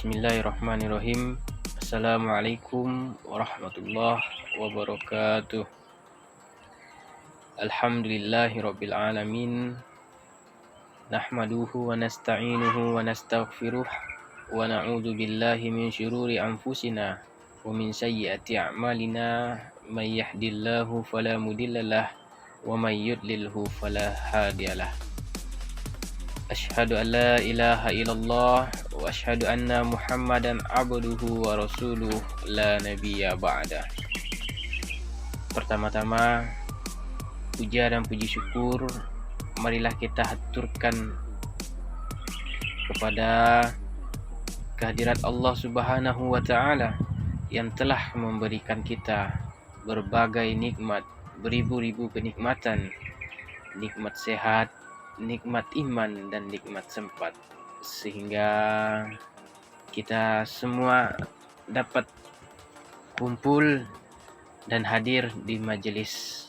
Bismillahirrahmanirrahim. Assalamualaikum warahmatullahi wabarakatuh. Alhamdulillahirabbil alamin. Nahmaduhu wa nasta'inuhu wa nastaghfiruh wa na'udzu billahi min syururi anfusina wa min sayyiati a'malina. May yahdihillahu fala mudhillalah wa may yudlilhu fala hadiyalah. Asyhadu an la ilaha illallah wa asyhadu anna Muhammadan abduhu wa rasuluh la nabiyya ba'da. Pertama-tama, puja dan puji syukur marilah kita haturkan kepada kehadirat Allah Subhanahu wa taala yang telah memberikan kita berbagai nikmat, beribu-ribu kenikmatan, nikmat sehat, nikmat iman, dan nikmat sempat, sehingga kita semua dapat kumpul dan hadir di majelis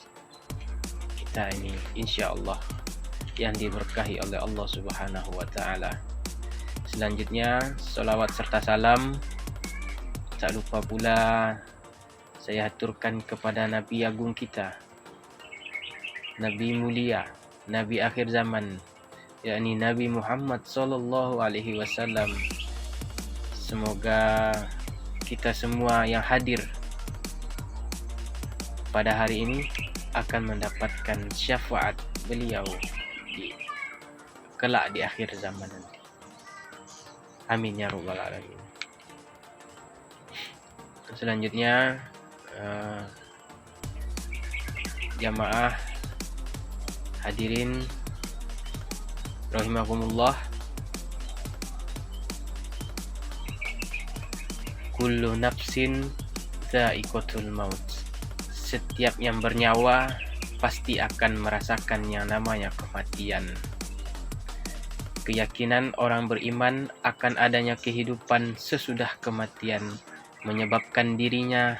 kita ini, insya Allah yang diberkahi oleh Allah Subhanahu wa taala. Selanjutnya, salawat serta salam tak lupa pula saya haturkan kepada Nabi Agung kita, Nabi mulia, Nabi akhir zaman, yakni Nabi Muhammad sallallahu alaihi wasallam. Semoga kita semua yang hadir pada hari ini akan mendapatkan syafaat beliau kelak di akhir zaman nanti. Amin ya rabbal alamin. Selanjutnya, jamaah hadirin rahimakumullah, kullu nafsin dha'iqatul maut. Setiap yang bernyawa pasti akan merasakan yang namanya kematian. Keyakinan orang beriman akan adanya kehidupan sesudah kematian menyebabkan dirinya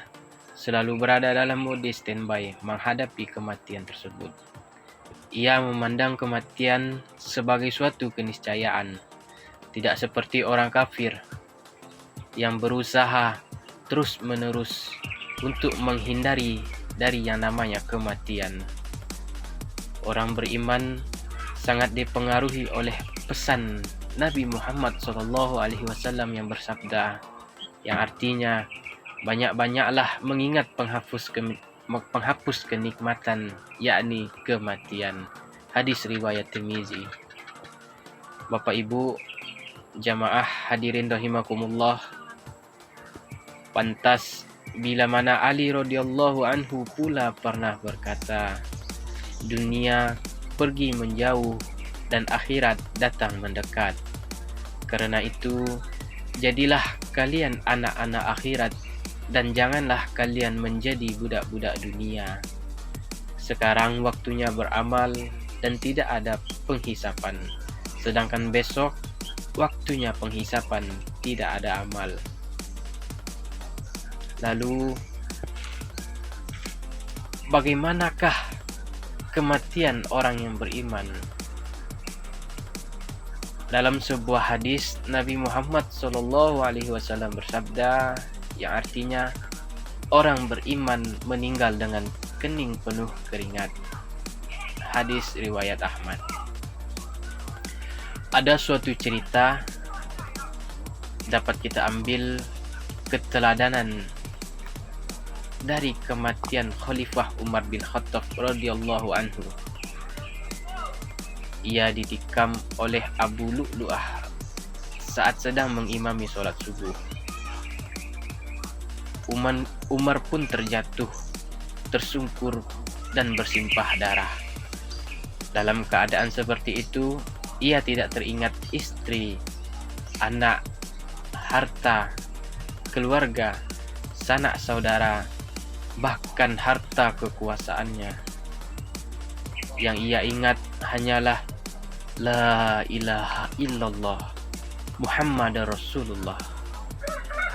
selalu berada dalam mode standby menghadapi kematian tersebut. Ia memandang kematian sebagai suatu keniscayaan, tidak seperti orang kafir yang berusaha terus-menerus untuk menghindari dari yang namanya kematian. Orang beriman sangat dipengaruhi oleh pesan Nabi Muhammad SAW yang bersabda, yang artinya banyak-banyaklah mengingat penghapus kenikmatan, yakni kematian. Hadis riwayat Tirmizi. Bapak Ibu jamaah hadirin rahimakumullah, pantas bila mana Ali radhiyallahu anhu pula pernah berkata, dunia pergi menjauh dan akhirat datang mendekat. Karena itu, jadilah kalian anak-anak akhirat dan janganlah kalian menjadi budak-budak dunia. Sekarang waktunya beramal dan tidak ada penghisapan. Sedangkan besok waktunya penghisapan, tidak ada amal. Lalu, bagaimanakah kematian orang yang beriman? Dalam sebuah hadis, Nabi Muhammad SAW bersabda, yang artinya orang beriman meninggal dengan kening penuh keringat. Hadis riwayat Ahmad. Ada suatu cerita dapat kita ambil keteladanan dari kematian Khalifah Umar bin Khattab radhiyallahu anhu. Ia ditikam oleh Abu Lu'lu'ah saat sedang mengimami sholat subuh. Umar pun terjatuh, tersungkur dan bersimpah darah. Dalam keadaan seperti itu, ia tidak teringat istri, anak, harta, keluarga, sanak saudara, bahkan harta kekuasaannya. Yang ia ingat hanyalah la ilaha illallah Muhammadar Rasulullah,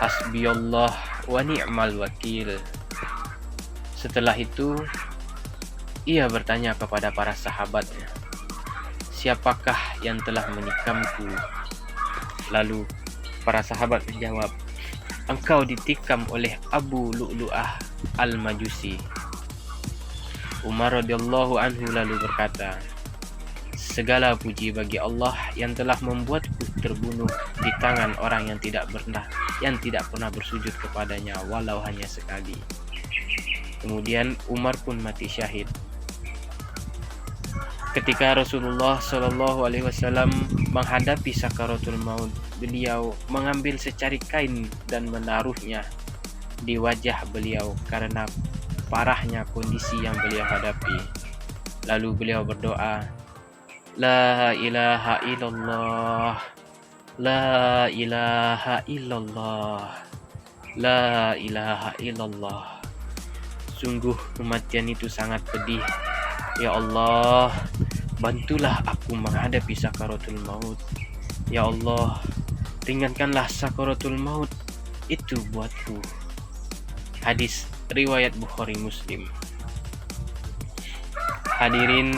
hasbiyallah wa ni'mal wakil. Setelah itu, ia bertanya kepada para sahabatnya, siapakah yang telah menikamku? Lalu Para sahabat menjawab, engkau ditikam oleh Abu Lu'lu'ah al-Majusi. Umar radhiyallahu anhu lalu berkata, segala puji bagi Allah yang telah membuatku terbunuh di tangan orang yang tidak pernah bersujud kepadanya walau hanya sekali. Kemudian Umar pun mati syahid. Ketika Rasulullah Shallallahu Alaihi Wasallam menghadapi sakaratul maut, beliau mengambil secari kain dan menaruhnya di wajah beliau karena parahnya kondisi yang beliau hadapi. Lalu beliau berdoa, La ilaha illallah, La ilaha illallah, La ilaha illallah. Sungguh kematian itu sangat pedih. Ya Allah, bantulah aku menghadapi sakaratul maut. Ya Allah, ringankanlah sakaratul maut itu buatku. Hadis riwayat Bukhari Muslim. Hadirin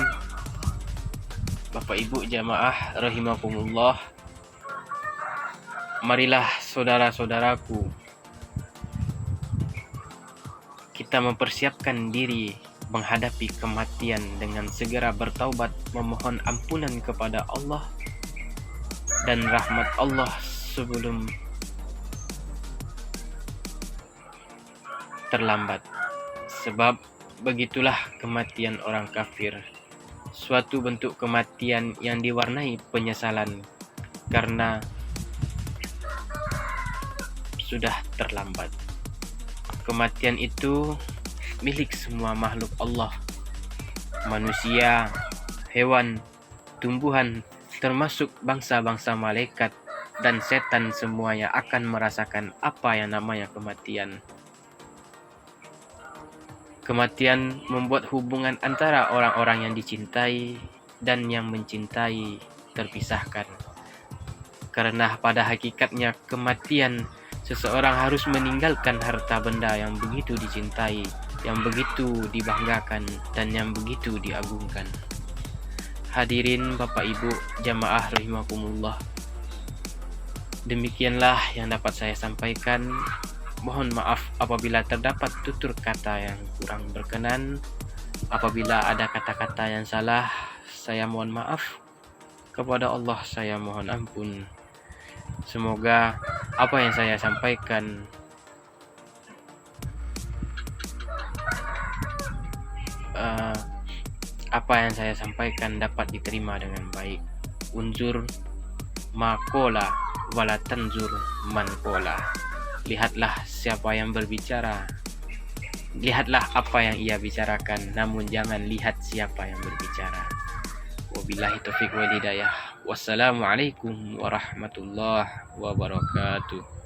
Bapak Ibu jamaah rahimakumullah, marilah saudara-saudaraku kita mempersiapkan diri menghadapi kematian dengan segera bertaubat, memohon ampunan kepada Allah dan rahmat Allah sebelum terlambat. Sebab begitulah kematian orang kafir, suatu bentuk kematian yang diwarnai penyesalan karena sudah terlambat. Kematian itu milik semua makhluk Allah, manusia, hewan, tumbuhan, termasuk bangsa-bangsa malaikat dan setan, semuanya akan merasakan apa yang namanya kematian. Kematian membuat hubungan antara orang-orang yang dicintai dan yang mencintai terpisahkan. Karena pada hakikatnya kematian, seseorang harus meninggalkan harta benda yang begitu dicintai, yang begitu dibanggakan, dan yang begitu diagungkan. Hadirin Bapak Ibu jamaah rahimakumullah, demikianlah yang dapat saya sampaikan. Mohon maaf apabila terdapat tutur kata yang kurang berkenan. Apabila ada kata-kata yang salah, saya mohon maaf. Kepada Allah saya mohon ampun. Semoga apa yang saya sampaikan dapat diterima dengan baik. Unzur makola wala tanzur mankola. Lihatlah siapa yang berbicara, lihatlah apa yang ia bicarakan, namun jangan lihat siapa yang berbicara. Wabillahi taufiq wal hidayah. Wassalamualaikum warahmatullahi wabarakatuh.